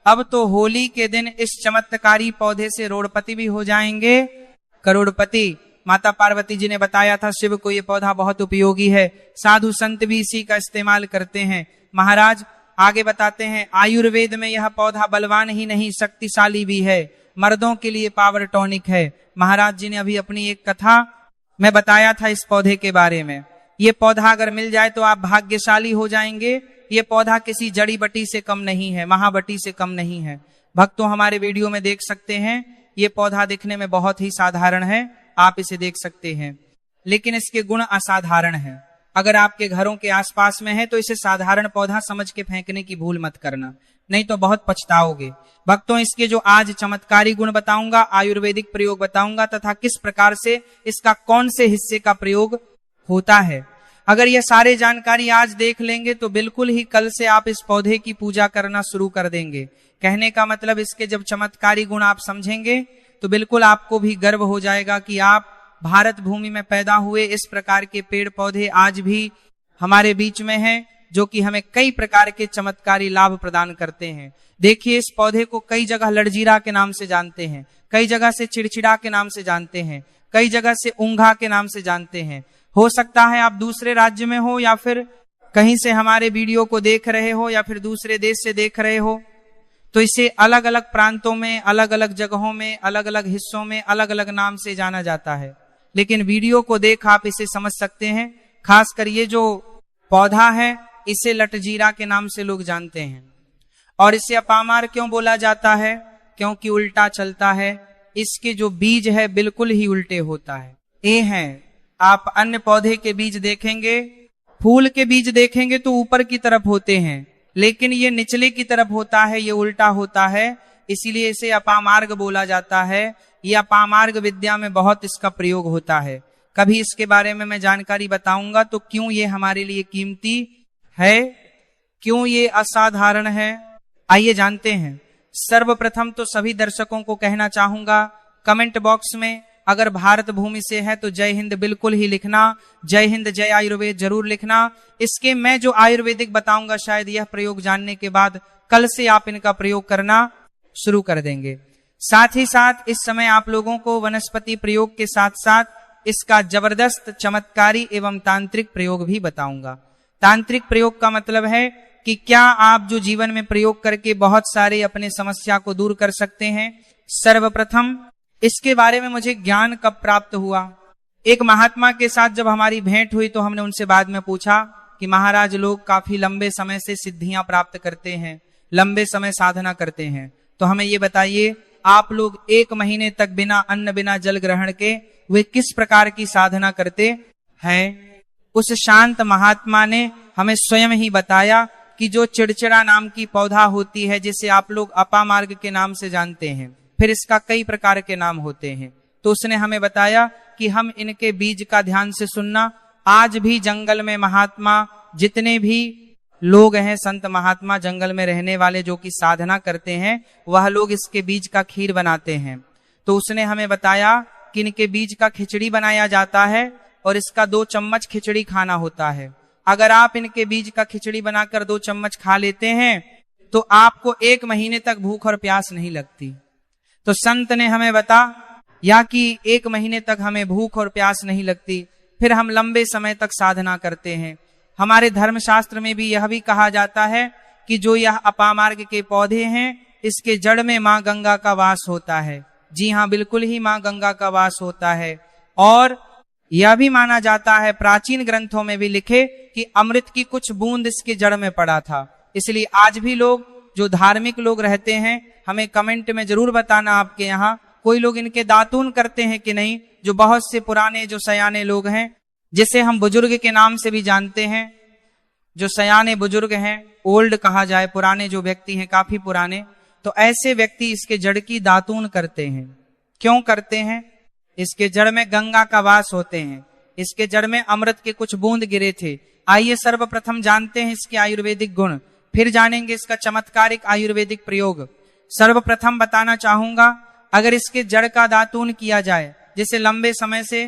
अब तो होली के दिन इस चमत्कारी पौधे से रोड़पति भी हो जाएंगे करोड़पति। माता पार्वती जी ने बताया था शिव को ये पौधा बहुत उपयोगी है, साधु संत भी इसी का इस्तेमाल करते हैं। महाराज आगे बताते हैं, आयुर्वेद में यह पौधा बलवान ही नहीं शक्तिशाली भी है, मर्दों के लिए पावर टॉनिक है। महाराज जी ने अभी अपनी एक कथा में बताया था इस पौधे के बारे में। ये पौधा अगर मिल जाए तो आप भाग्यशाली हो जाएंगे। ये पौधा किसी जड़ी बटी से कम नहीं है, महाबटी से कम नहीं है। भक्तों हमारे वीडियो में देख सकते हैं, ये पौधा दिखने में बहुत ही साधारण है, आप इसे देख सकते हैं, लेकिन इसके गुण असाधारण हैं। अगर आपके घरों के आसपास में है तो इसे साधारण पौधा समझ के फेंकने की भूल मत करना, नहीं तो बहुत पछताओगे। भक्तों इसके जो आज चमत्कारी गुण बताऊंगा, आयुर्वेदिक प्रयोग बताऊंगा तथा किस प्रकार से इसका कौन से हिस्से का प्रयोग होता है, अगर ये सारे जानकारी आज देख लेंगे तो बिल्कुल ही कल से आप इस पौधे की पूजा करना शुरू कर देंगे। कहने का मतलब इसके जब चमत्कारी गुण आप समझेंगे तो बिल्कुल आपको भी गर्व हो जाएगा कि आप भारत भूमि में पैदा हुए। इस प्रकार के पेड़ पौधे आज भी हमारे बीच में हैं जो कि हमें कई प्रकार के चमत्कारी लाभ प्रदान करते हैं। देखिए इस पौधे को कई जगह लड़जीरा के नाम से जानते हैं, कई जगह से चिड़चिड़ा के नाम से जानते हैं, कई जगह से ऊंघा के नाम से जानते हैं। हो सकता है आप दूसरे राज्य में हो या फिर कहीं से हमारे वीडियो को देख रहे हो या फिर दूसरे देश से देख रहे हो, तो इसे अलग अलग प्रांतों में, अलग अलग जगहों में, अलग अलग हिस्सों में अलग अलग नाम से जाना जाता है। लेकिन वीडियो को देख आप इसे समझ सकते हैं। खासकर ये जो पौधा है इसे लटजीरा के नाम से लोग जानते हैं। और इसे अपामार क्यों बोला जाता है? क्योंकि उल्टा चलता है। इसके जो बीज है बिल्कुल ही उल्टे होता है। ये हैं, आप अन्य पौधे के बीज देखेंगे, फूल के बीज देखेंगे तो ऊपर की तरफ होते हैं, लेकिन ये निचले की तरफ होता है, ये उल्टा होता है, इसीलिए इसे अपामार्ग बोला जाता है। ये अपामार्ग विद्या में बहुत इसका प्रयोग होता है। कभी इसके बारे में मैं जानकारी बताऊंगा तो क्यों ये हमारे लिए कीमती है, क्यों ये असाधारण है, आइए जानते हैं। सर्वप्रथम तो सभी दर्शकों को कहना चाहूंगा, कमेंट बॉक्स में अगर भारत भूमि से है तो जय हिंद बिल्कुल ही लिखना, जय हिंद जय आयुर्वेद जरूर लिखना। इसके मैं जो आयुर्वेदिक बताऊंगा शायद यह प्रयोग जानने के बाद कल से आप इनका प्रयोग करना शुरू कर देंगे। साथ ही साथ इस समय आप लोगों को वनस्पति प्रयोग के साथ साथ इसका जबरदस्त चमत्कारी एवं तांत्रिक प्रयोग भी बताऊंगा। तांत्रिक प्रयोग का मतलब है कि क्या आप जो जीवन में प्रयोग करके बहुत सारे अपने समस्या को दूर कर सकते हैं। सर्वप्रथम इसके बारे में मुझे ज्ञान कब प्राप्त हुआ, एक महात्मा के साथ जब हमारी भेंट हुई तो हमने उनसे बाद में पूछा कि महाराज लोग काफी लंबे समय से सिद्धियां प्राप्त करते हैं, लंबे समय साधना करते हैं, तो हमें ये बताइए आप लोग 1 महीने तक बिना अन्न बिना जल ग्रहण के वे किस प्रकार की साधना करते हैं। उस शांत महात्मा ने हमें स्वयं ही बताया कि जो चिड़चिड़ा नाम की पौधा होती है जिसे आप लोग अपामार्ग के नाम से जानते हैं, फिर इसका कई प्रकार के नाम होते हैं, तो उसने हमें बताया कि हम इनके बीज का ध्यान से सुनना। आज भी जंगल में महात्मा जितने भी लोग हैं, संत महात्मा जंगल में रहने वाले जो कि साधना करते हैं, वह लोग इसके बीज का खीर बनाते हैं। तो उसने हमें बताया कि इनके बीज का खिचड़ी बनाया जाता है और इसका 2 चम्मच खिचड़ी खाना होता है। अगर आप इनके बीज का खिचड़ी बनाकर 2 चम्मच खा लेते हैं तो आपको 1 महीने तक भूख और प्यास नहीं लगती। तो संत ने हमें बताया कि 1 महीने तक हमें भूख और प्यास नहीं लगती, फिर हम लंबे समय तक साधना करते हैं। हमारे धर्मशास्त्र में भी यह भी कहा जाता है कि जो यह अपामार्ग के पौधे हैं इसके जड़ में मां गंगा का वास होता है। जी हाँ, बिल्कुल ही मां गंगा का वास होता है। और यह भी माना जाता है, प्राचीन ग्रंथों में भी लिखे, कि अमृत की कुछ बूंद इसके जड़ में पड़ा था। इसलिए आज भी लोग जो धार्मिक लोग रहते हैं, हमें कमेंट में जरूर बताना आपके यहाँ कोई लोग इनके दातून करते हैं कि नहीं। जो बहुत से पुराने जो सयाने लोग हैं, जिसे हम बुजुर्ग के नाम से भी जानते हैं, जो सयाने बुजुर्ग हैं, ओल्ड कहा जाए, पुराने जो व्यक्ति हैं, काफी पुराने, तो ऐसे व्यक्ति इसके जड़ की दातून करते हैं। क्यों करते हैं? इसके जड़ में गंगा का वास होते हैं, इसके जड़ में अमृत के कुछ बूंद गिरे थे। आइए सर्वप्रथम जानते हैं इसके आयुर्वेदिक गुण, फिर जानेंगे इसका चमत्कारिक आयुर्वेदिक प्रयोग। सर्वप्रथम बताना चाहूंगा, अगर इसके जड़ का दातून किया जाए, जैसे लंबे समय से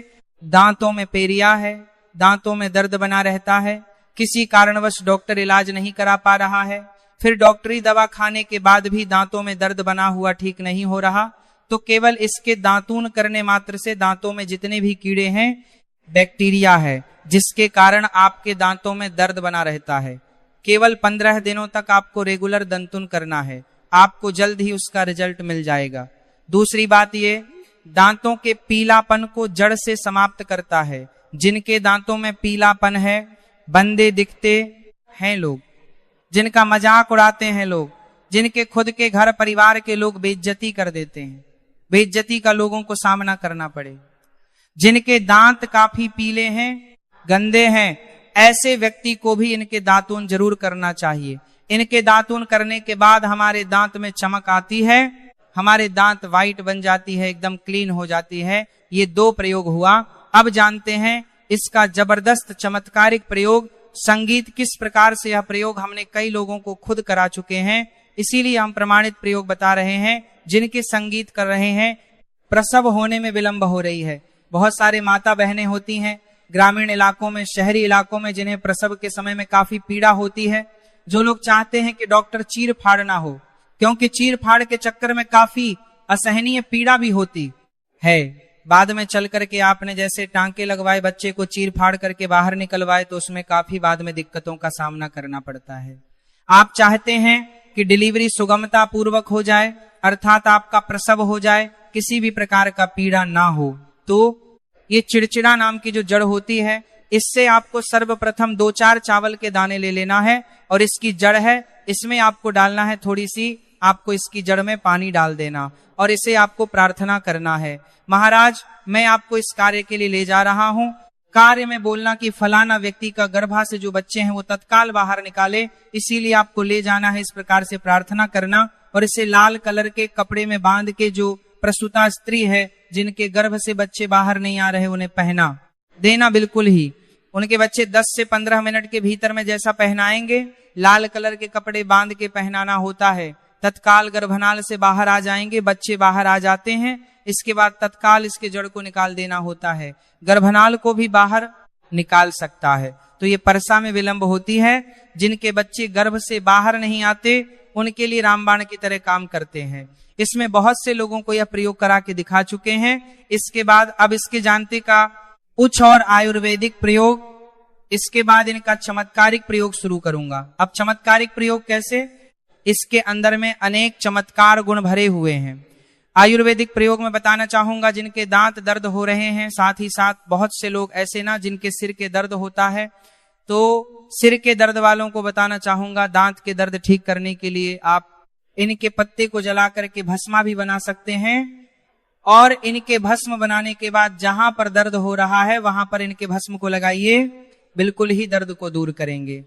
दांतों में पेरिया है, दांतों में दर्द बना रहता है, किसी कारणवश डॉक्टर इलाज नहीं करा पा रहा है, फिर डॉक्टरी दवा खाने के बाद भी दांतों में दर्द बना हुआ ठीक नहीं हो रहा, तो केवल इसके दांतून करने मात्र से दांतों में जितने भी कीड़े हैं, बैक्टीरिया है, जिसके कारण आपके दांतों में दर्द बना रहता है। केवल 15 दिनों तक आपको रेगुलर दंतुन करना है, आपको जल्द ही उसका रिजल्ट मिल जाएगा। दूसरी बात ये, दांतों के पीलापन को जड़ से समाप्त करता है। जिनके दांतों में पीलापन है, बंदे दिखते हैं लोग, जिनका मजाक उड़ाते हैं लोग, जिनके खुद के घर परिवार के लोग बेइज्जती कर देते हैं, बेइज्जती का लोगों को सामना करना पड़े, जिनके दांत काफी पीले हैं, गंदे हैं, ऐसे व्यक्ति को भी इनके दांतून जरूर करना चाहिए। इनके दांतून करने के बाद हमारे दांत में चमक आती है, हमारे दांत वाइट बन जाती है, एकदम क्लीन हो जाती है। ये 2 प्रयोग हुआ। अब जानते हैं इसका जबरदस्त चमत्कारिक प्रयोग, संगीत किस प्रकार से यह प्रयोग हमने कई लोगों को खुद करा चुके हैं, इसीलिए हम प्रमाणित प्रयोग बता रहे हैं। जिनके संगीत कर रहे हैं, प्रसव होने में विलंब हो रही है। बहुत सारे माता बहनें होती हैं ग्रामीण इलाकों में, शहरी इलाकों में, जिन्हें प्रसव के समय में काफी पीड़ा होती है, जो लोग चाहते हैं कि डॉक्टर चीर फाड़ ना हो, क्योंकि चीर फाड़ के चक्कर में काफी असहनीय पीड़ा भी होती है। बाद में चल करके आपने जैसे टांके लगवाए, बच्चे को चीर फाड़ करके बाहर निकलवाए, तो उसमें काफी बाद में दिक्कतों का सामना करना पड़ता है। आप चाहते हैं कि डिलीवरी सुगमता पूर्वक हो जाए, अर्थात आपका प्रसव हो जाए, किसी भी प्रकार का पीड़ा ना हो, तो ये चिड़चिड़ा नाम की जो जड़ होती है, इससे आपको सर्वप्रथम 2-4 चावल के दाने ले लेना है, और इसकी जड़ है, इसमें आपको डालना है थोड़ी सी, आपको इसकी जड़ में पानी डाल देना, और इसे आपको प्रार्थना करना है, महाराज मैं आपको इस कार्य के लिए ले जा रहा हूं। कार्य में बोलना कि फलाना व्यक्ति का गर्भा से जो बच्चे हैं वो तत्काल बाहर निकाले, इसीलिए आपको ले जाना है। इस प्रकार से प्रार्थना करना, और इसे लाल कलर के कपड़े में बांध के जो प्रसूता स्त्री है, जिनके गर्भ से बच्चे बाहर नहीं आ रहे, उन्हें पहना देना। बिल्कुल ही उनके बच्चे 10 से 15 मिनट के भीतर में जैसा पहनाएंगे, लाल कलर के कपड़े बांध के पहनाना होता है, तत्काल गर्भनाल से बाहर आ जाएंगे, बच्चे बाहर आ जाते हैं। इसके बाद तत्काल इसके जड़ को निकाल देना होता है, गर्भनाल को भी बाहर निकाल सकता है। तो ये परसा में विलंब होती है। जिनके बच्चे गर्भ से बाहर नहीं आते, उनके लिए रामबाण की तरह काम करते हैं। इसमें बहुत से लोगों को यह प्रयोग करा के दिखा चुके हैं। इसके बाद अब इसके जानते का उच्च और आयुर्वेदिक प्रयोग, इसके बाद इनका चमत्कारिक प्रयोग शुरू करूंगा। अब चमत्कारिक प्रयोग कैसे, इसके अंदर में अनेक चमत्कार गुण भरे हुए हैं। आयुर्वेदिक प्रयोग में बताना चाहूंगा, जिनके दांत दर्द हो रहे हैं, साथ ही साथ बहुत से लोग ऐसे ना जिनके सिर के दर्द होता है, तो सिर के दर्द वालों को बताना चाहूंगा, दांत के दर्द ठीक करने के लिए आप इनके पत्ते को जला करके भस्मा भी बना सकते हैं, और इनके भस्म बनाने के बाद जहां पर दर्द हो रहा है वहां पर इनके भस्म को लगाइए, बिल्कुल ही दर्द को दूर करेंगे।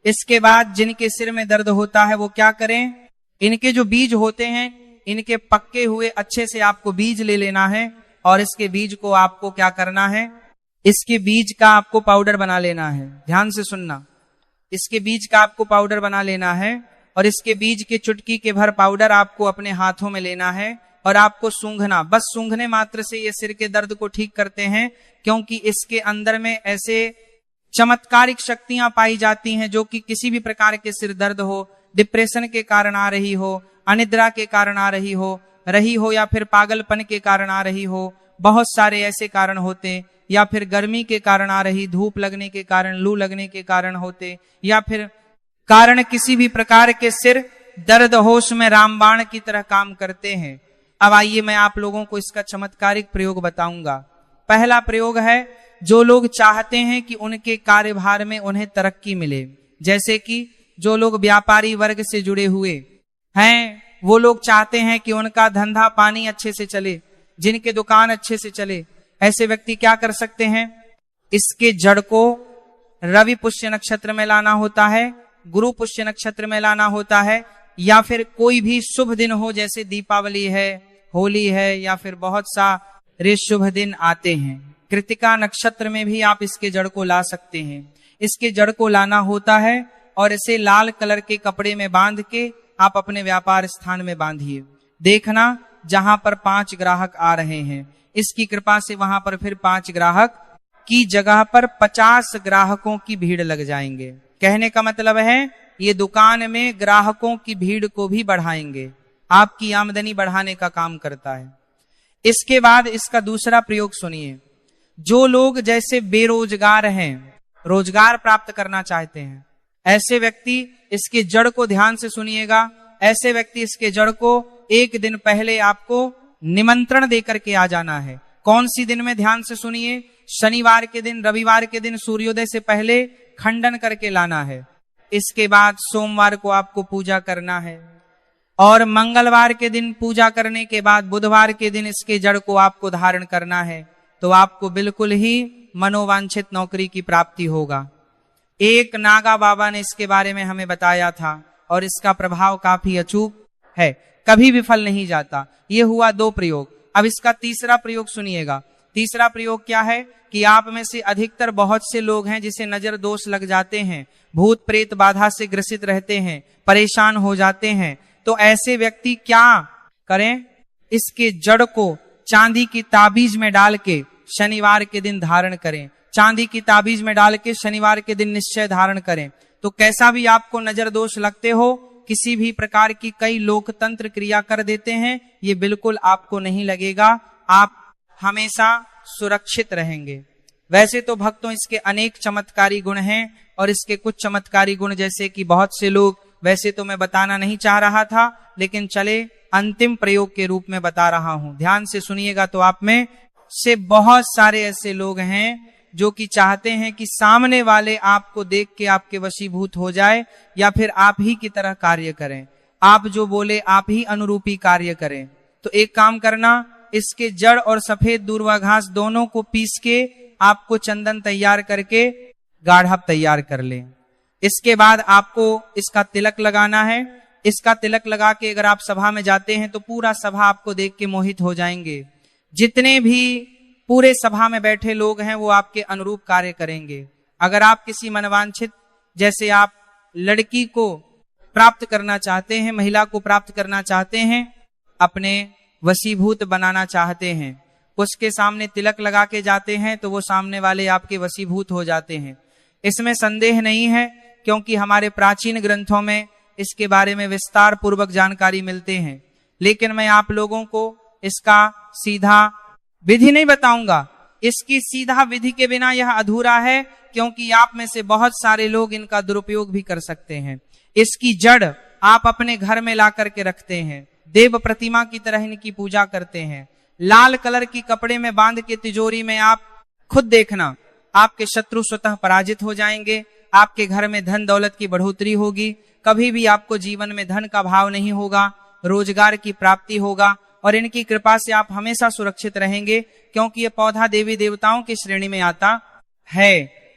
इसके बाद जिनके सिर में दर्द होता है वो क्या करें, इनके जो बीज होते हैं, इनके पक्के हुए अच्छे से आपको बीज ले लेना है, और इसके बीज को आपको क्या करना है, इसके बीज का आपको पाउडर बना लेना है। ध्यान से सुनना, इसके बीज का आपको पाउडर बना लेना है, और इसके बीज के चुटकी के भर पाउडर आपको अपने हाथों में लेना है, और आपको सूंघना, बस सूंघने मात्र से ये सिर के दर्द को ठीक करते हैं, क्योंकि इसके अंदर में ऐसे चमत्कारिक शक्तियां पाई जाती हैं, जो कि किसी भी प्रकार के सिर दर्द हो, डिप्रेशन के कारण आ रही हो, अनिद्रा के कारण आ रही हो, या फिर पागलपन के कारण आ रही हो, बहुत सारे ऐसे कारण होते, या फिर गर्मी के कारण आ रही, धूप लगने के कारण, लू लगने के कारण होते, या फिर कारण किसी भी प्रकार के सिर दर्द हो, उसमें रामबाण की तरह काम करते हैं। अब आइए मैं आप लोगों को इसका चमत्कारिक प्रयोग बताऊंगा। पहला प्रयोग है, जो लोग चाहते हैं कि उनके कार्यभार में उन्हें तरक्की मिले, जैसे कि जो लोग व्यापारी वर्ग से जुड़े हुए हैं, वो लोग चाहते हैं कि उनका धंधा पानी अच्छे से चले, जिनके दुकान अच्छे से चले, ऐसे व्यक्ति क्या कर सकते हैं, इसके जड़ को रवि पुष्य नक्षत्र में लाना होता है, गुरु पुष्य नक्षत्र में लाना होता है, या फिर कोई भी शुभ दिन हो, जैसे दीपावली है, होली है, या फिर बहुत सारे शुभ दिन आते हैं। कृतिका नक्षत्र में भी आप इसके जड़ को ला सकते हैं। इसके जड़ को लाना होता है, और इसे लाल कलर के कपड़े में बांध के आप अपने व्यापार स्थान में बांधिए। देखना जहां पर 5 ग्राहक आ रहे हैं, इसकी कृपा से वहां पर फिर 5 ग्राहक की जगह पर 50 ग्राहकों की भीड़ लग जाएंगे। कहने का मतलब है ये दुकान में ग्राहकों की भीड़ को भी बढ़ाएंगे, आपकी आमदनी बढ़ाने का काम करता है। इसके बाद इसका दूसरा प्रयोग सुनिए। जो लोग जैसे बेरोजगार हैं, रोजगार प्राप्त करना चाहते हैं, ऐसे व्यक्ति इसके जड़ को ध्यान से सुनिएगा। ऐसे व्यक्ति इसके जड़ को एक दिन पहले आपको निमंत्रण देकर के आ जाना है। कौन सी दिन में, ध्यान से सुनिए। शनिवार के दिन, रविवार के दिन सूर्योदय से पहले खंडन करके लाना है। इसके बाद सोमवार को आपको पूजा करना है और मंगलवार के दिन पूजा करने के बाद बुधवार के दिन इसके जड़ को आपको धारण करना है। तो आपको बिल्कुल ही मनोवांछित नौकरी की प्राप्ति होगा। एक नागा बाबा ने इसके बारे में हमें बताया था और इसका प्रभाव काफी अचूक है, कभी विफल नहीं जाता। ये हुआ 2 प्रयोग। अब इसका तीसरा प्रयोग सुनिएगा। तीसरा प्रयोग क्या है कि आप में से अधिकतर बहुत से लोग हैं जिसे नजर दोष लग जाते हैं, भूत प्रेत बाधा से ग्रसित रहते हैं, परेशान हो जाते हैं। तो ऐसे व्यक्ति क्या करें? इसके जड़ को चांदी की ताबीज में डाल के शनिवार के दिन धारण करें। चांदी की ताबीज में डाल के शनिवार के दिन निश्चय धारण करें। तो कैसा भी आपको नजर दोष लगते हो, किसी भी प्रकार की कई लोकतंत्र क्रिया कर देते हैं, ये बिल्कुल आपको नहीं लगेगा। आप हमेशा सुरक्षित रहेंगे। वैसे तो भक्तों इसके अनेक चमत्कारी गुण हैं और इसके कुछ चमत्कारी गुण जैसे कि बहुत से लोग, वैसे तो मैं बताना नहीं चाह रहा था, लेकिन चले अंतिम प्रयोग के रूप में बता रहा हूं। ध्यान से सुनिएगा। तो आप में से बहुत सारे ऐसे लोग हैं जो कि चाहते हैं कि सामने वाले आपको देख के आपके वशीभूत हो जाए या फिर आप ही की तरह कार्य करें, आप जो बोले आप ही अनुरूपी कार्य करें। तो एक काम करना, इसके जड़ और सफेद दूर्वा घास दोनों को पीस के आपको चंदन तैयार करके गाढ़ा तैयार कर लें। इसके बाद आपको इसका तिलक लगाना है। इसका तिलक लगा के अगर आप सभा में जाते हैं तो पूरा सभा आपको देख के मोहित हो जाएंगे। जितने भी पूरे सभा में बैठे लोग हैं वो आपके अनुरूप कार्य करेंगे। अगर आप किसी मनवांछित, जैसे आप लड़की को प्राप्त करना चाहते हैं, महिला को प्राप्त करना चाहते हैं, अपने वशीभूत बनाना चाहते हैं, उसके सामने तिलक लगा के जाते हैं तो वो सामने वाले आपके वशीभूत हो जाते हैं। इसमें संदेह नहीं है, क्योंकि हमारे प्राचीन ग्रंथों में इसके बारे में विस्तार पूर्वक जानकारी मिलते हैं। लेकिन मैं आप लोगों को इसका सीधा विधि नहीं बताऊंगा। इसकी सीधा विधि के बिना यह अधूरा है, क्योंकि आप में से बहुत सारे लोग इनका दुरुपयोग भी कर सकते हैं। इसकी जड़ आप अपने घर में ला करके रखते हैं, देव प्रतिमा की तरह इनकी पूजा करते हैं। लाल कलर की कपड़े में बांध के तिजोरी में आप खुद देखना, आपके शत्रु स्वतः पराजित हो जाएंगे। आपके घर में धन दौलत की बढ़ोतरी होगी। कभी भी आपको जीवन में धन का भाव नहीं होगा, रोजगार की प्राप्ति होगा और इनकी कृपा से आप हमेशा सुरक्षित रहेंगे, क्योंकि यह पौधा देवी देवताओं की श्रेणी में आता है।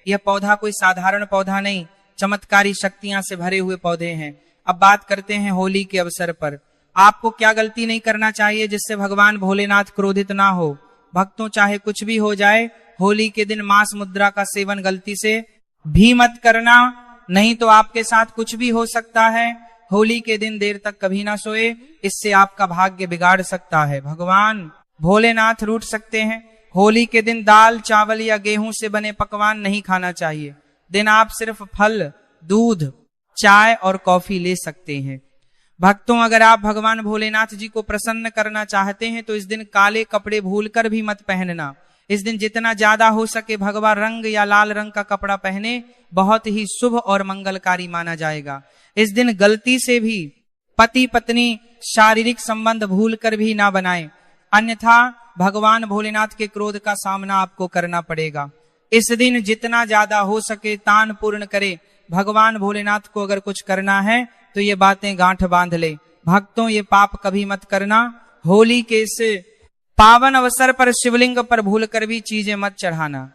यह पौधा कोई साधारण पौधा नहीं, चमत्कारी शक्तियां से भरे हुए पौधे हैं। अब बात करते हैं होली के अवसर पर। आपको क्या गलती नहीं करना चाहिए जिससे भगवान भोलेनाथ क्रोधित ना हो। भक्तों, चाहे कुछ भी हो जाए, होली के दिन मांस मुद्रा का सेवन गलती से भी मत करना, नहीं तो आपके साथ कुछ भी हो सकता है। होली के दिन देर तक कभी ना सोए, इससे आपका भाग्य बिगाड़ सकता है। भगवान भोलेनाथ रूठ सकते हैं। होली के दिन दाल, चावल या गेहूं से बने पकवान नहीं खाना चाहिए। दिन आप सिर्फ फल, दूध, चाय और कॉफी ले सकते हैं। भक्तों, अगर आप भगवान भोलेनाथ जी को प्रसन्न करना चाहते हैं तो इस दिन काले कपड़े भूलकर भी मत पहनना। इस दिन जितना ज्यादा हो सके भगवा रंग या लाल रंग का कपड़ा पहने, बहुत ही शुभ और मंगलकारी माना जाएगा। इस दिन गलती से भी पति पत्नी शारीरिक संबंध भूलकर भी ना बनाएं, अन्यथा भगवान भोलेनाथ के क्रोध का सामना आपको करना पड़ेगा। इस दिन जितना ज्यादा हो सके तान पूर्ण करे। भगवान भोलेनाथ को अगर कुछ करना है तो ये बातें गांठ बांध ले। भक्तों, ये पाप कभी मत करना। होली के इस पावन अवसर पर शिवलिंग पर भूलकर भी चीजें मत चढ़ाना,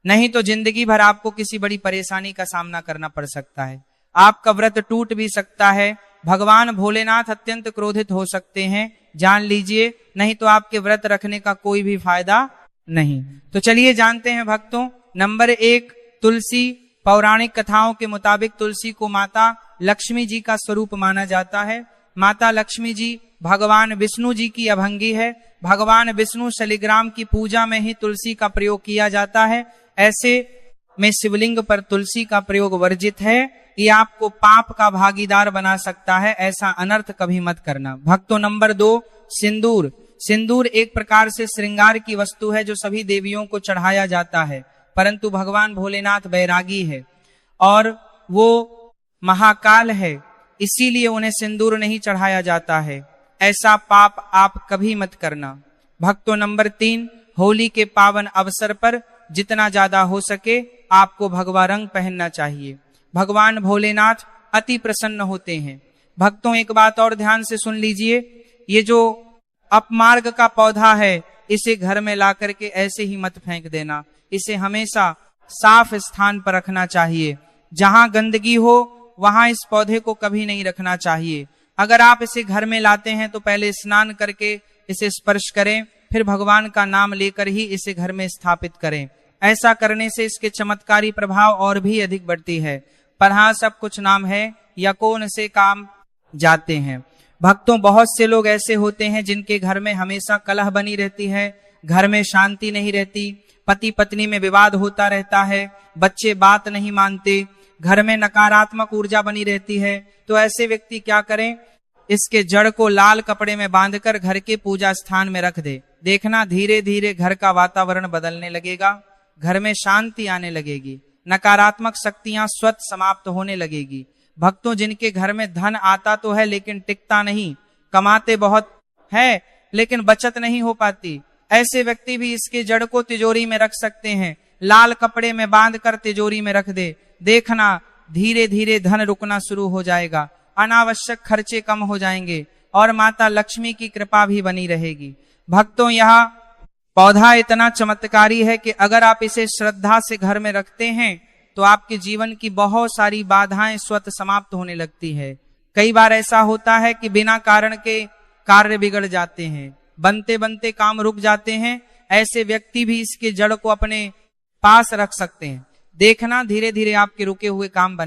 नहीं तो जिंदगी भर आपको किसी बड़ी परेशानी का सामना करना पड़ सकता है। आपका व्रत टूट भी सकता है। भगवान भोलेनाथ अत्यंत क्रोधित हो सकते हैं, जान लीजिए, नहीं तो आपके व्रत रखने का कोई भी फायदा नहीं। तो चलिए जानते हैं भक्तों। नंबर 1, तुलसी। पौराणिक कथाओं के मुताबिक तुलसी को माता लक्ष्मी जी का स्वरूप माना जाता है। माता लक्ष्मी जी भगवान विष्णु जी की अभंगी है। भगवान विष्णु शालिग्राम की पूजा में ही तुलसी का प्रयोग किया जाता है। ऐसे में शिवलिंग पर तुलसी का प्रयोग वर्जित है। ये आपको पाप का भागीदार बना सकता है, ऐसा अनर्थ कभी मत करना। भक्तों, नंबर 2, सिंदूर। सिंदूर एक प्रकार से श्रृंगार की वस्तु है जो सभी देवियों को चढ़ाया जाता है, परंतु भगवान भोलेनाथ बैरागी है और वो महाकाल है, इसीलिए उन्हें सिंदूर नहीं चढ़ाया जाता है। ऐसा पाप आप कभी मत करना। भक्तों, नंबर 3, होली के पावन अवसर पर जितना ज्यादा हो सके आपको भगवा रंग पहनना चाहिए। भगवान भोलेनाथ अति प्रसन्न होते हैं। भक्तों, एक बात और ध्यान से सुन लीजिए, ये जो अपमार्ग का पौधा है इसे घर में ला करके ऐसे ही मत फेंक देना, इसे हमेशा साफ स्थान पर रखना चाहिए। जहां गंदगी हो वहां इस पौधे को कभी नहीं रखना चाहिए। अगर आप इसे घर में लाते हैं तो पहले स्नान करके इसे स्पर्श करें, फिर भगवान का नाम लेकर ही इसे घर में स्थापित करें। ऐसा करने से इसके चमत्कारी प्रभाव और भी अधिक बढ़ती है। पर हाँ, सब कुछ नाम है या कौन से काम जाते हैं। भक्तों, बहुत से लोग ऐसे होते हैं जिनके घर में हमेशा कलह बनी रहती है, घर में शांति नहीं रहती, पति पत्नी में विवाद होता रहता है, बच्चे बात नहीं मानते, घर में नकारात्मक ऊर्जा बनी रहती है। तो ऐसे व्यक्ति क्या करें, इसके जड़ को लाल कपड़े में बांधकर घर के पूजा स्थान में रख दे। देखना धीरे धीरे घर का वातावरण बदलने लगेगा, घर में शांति आने लगेगी, नकारात्मक शक्तियां स्वतः समाप्त होने लगेगी। भक्तों, जिनके घर में धन आता तो है लेकिन टिकता नहीं, कमाते बहुत है लेकिन बचत नहीं हो पाती, ऐसे व्यक्ति भी इसके जड़ को तिजोरी में रख सकते हैं। लाल कपड़े में बांधकर तिजोरी में रख दे, देखना धीरे धीरे धन रुकना शुरू हो जाएगा, अनावश्यक खर्चे कम हो जाएंगे और माता लक्ष्मी की कृपा भी बनी रहेगी। भक्तों, यह पौधा इतना चमत्कारी है कि अगर आप इसे श्रद्धा से घर में रखते हैं तो आपके जीवन की बहुत सारी बाधाएं स्वतः समाप्त होने लगती है। कई बार ऐसा होता है कि बिना कारण के कार्य बिगड़ जाते हैं, बनते बनते काम रुक जाते हैं। ऐसे व्यक्ति भी इसके जड़ को अपने पास रख सकते हैं। देखना धीरे धीरे आपके रुके हुए काम बने।